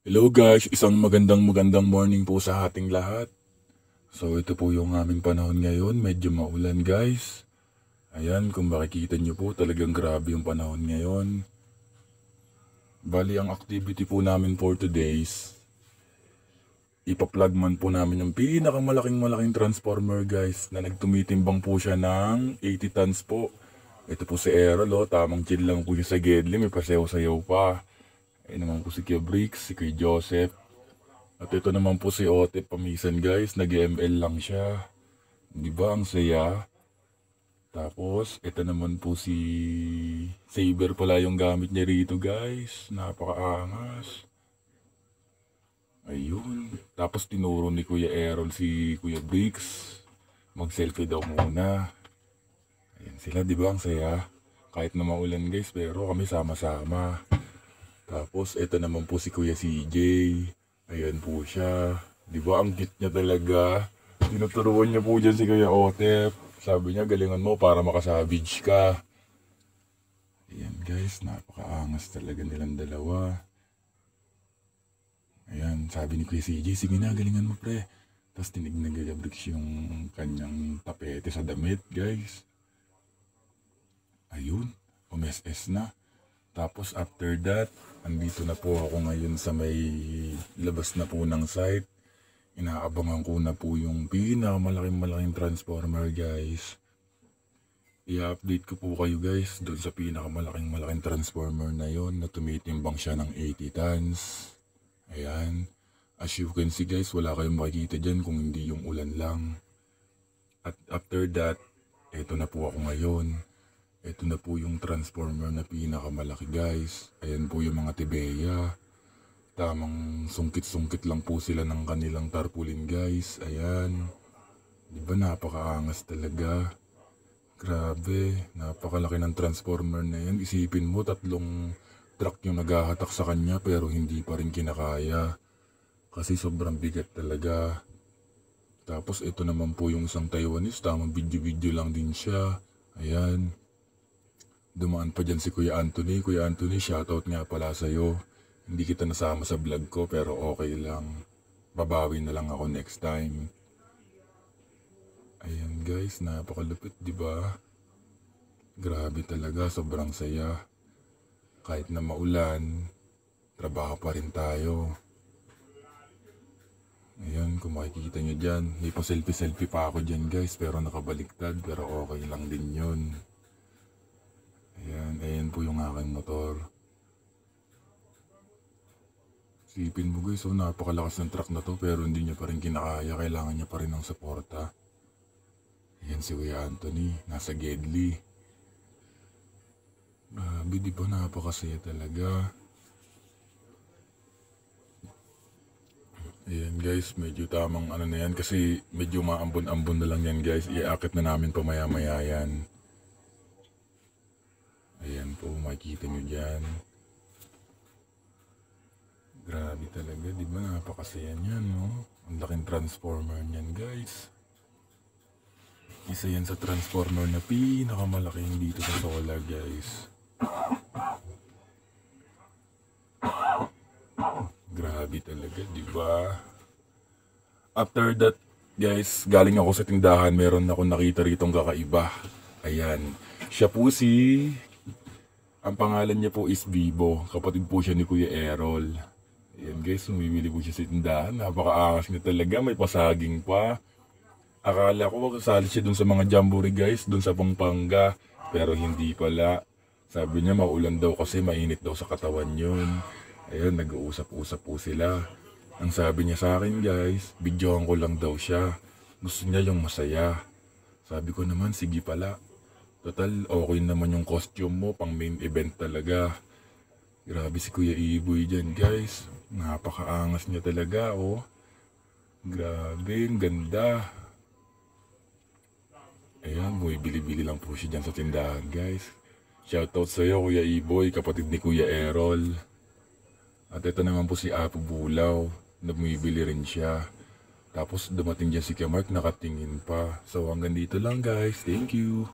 Hello guys, isang magandang morning po sa ating lahat. So ito po yung aming panahon ngayon, medyo maulan guys. Ayan, kung makikita nyo po talagang grabe yung panahon ngayon. Bali ang activity po namin for today's, ipa-plug man po namin yung pinakamalaking transformer guys na nagtumitimbang po siya ng 80 tons po. Ito po si Errol, tamang chill lang po siya sa Gedli, may pasayaw-sayaw pa. Ayun naman po si Kuya Bricks, si Kuya Joseph. At ito naman po si Ote Pamisan guys, nag-ML lang siya. Di ba ang saya? Tapos ito naman po si Saber pala yung gamit niya rito guys. Napakaangas. Ayun. Tapos tinuro ni Kuya Errol si Kuya Bricks. Mag-selfie daw muna. Ayan sila, di ba ang saya? Kahit na maulan guys, pero kami sama-sama. Tapos ito naman po si Kuya CJ. Ayan po siya. Di ba ang cute niya talaga? Tinuturuan niya po dyan si Kuya Otep. Sabi niya galingan mo para makasabage ka. Ayan guys, napakaangas talaga nilang dalawa. Ayan, sabi ni Kuya CJ, sige na galingan mo pre. Tapos tinignan ni Kuya Bricks yung kanyang tapete sa damit guys. Ayun, umes-es na. Tapos after that, andito na po ako ngayon sa may labas na po ng site. Inaabangan ko na po yung pinakamalaking transformer guys. I-update ko po kayo guys doon sa pinakamalaking transformer na yon na tumitimbang siya ng 80 tons. Ayan. As you can see guys, wala kayong makikita dyan kung hindi yung ulan lang. At after that, eto na po ako ngayon. Ito na po yung transformer na pinakamalaki guys. Ayan po yung mga tibeya. Tamang sungkit-sungkit lang po sila ng kanilang tarpaulin guys. Ayan. Diba napakaangas talaga. Grabe. Napakalaki ng transformer na yan. Isipin mo 3 truck yung naghahatak sa kanya pero hindi pa rin kinakaya. Kasi sobrang bigat talaga. Tapos ito naman po yung isang Taiwanese. Tamang video-video lang din siya. Ayan. Dumaan pa dyan si Kuya Anthony. Kuya Anthony, shoutout nga pala sa'yo. Hindi kita nasama sa vlog ko pero okay lang. Babawi na lang ako next time. Ayan guys, napakalupit diba? Grabe talaga, sobrang saya. Kahit na maulan, trabaho pa rin tayo. Ayan, kung makikita nyo dyan, may pa selfie pa ako dyan guys pero nakabaliktad pero okay lang din yun. Ayan po yung aking motor. Sipin mo guys, napakalakas ng truck na to pero hindi niya pa rin kinakaya. Kailangan niya pa rin ng suporta. Ayan si Kuya Anthony, nasa Gedli. Grabe, di ba napakasaya talaga. Ayan guys, medyo tamang ano na yan kasi medyo maambon-ambon na lang yan guys. Iakit na namin pamaya-maya yan. Ayan po, makikita nyo dyan. Grabe talaga, di ba? Napakasaya niyan, no? Ang laking transformer niyan, guys. Isa yan sa transformer na pinakamalaking dito sa Sola, guys. Grabe talaga, di ba? After that, guys, galing ako sa tindahan, meron ako nakita ritong kakaiba. Ayan. Siya po ang pangalan niya po is Vivo. Kapatid po siya ni Kuya Errol. Ayan guys, sumibili po siya sa tindahan. Napakaangas niya talaga, may pasaging pa. Akala ko kasali siya dun sa mga jamboree guys, dun sa Pampanga. Pero hindi pala. Sabi niya maulan daw kasi mainit daw sa katawan yun. Ayun, nag-uusap-usap po sila. Ang sabi niya sa akin guys, videohan ko lang daw siya. Gusto niya yung masaya. Sabi ko naman, sige pala. Total, okay naman yung costume mo, pang main event talaga. Grabe si Kuya Iboy dyan guys. Napakaangas niya talaga oh. Grabe, ang ganda. Ayan, bumibili-bili lang po siya dyan sa tindahan guys. Shoutout sa iyo Kuya Iboy, kapatid ni Kuya Errol. At ito naman po si Apo Bulaw, na bumibili rin siya. Tapos dumating dyan si Kuya Mark, nakatingin pa. So hanggang dito lang guys, thank you.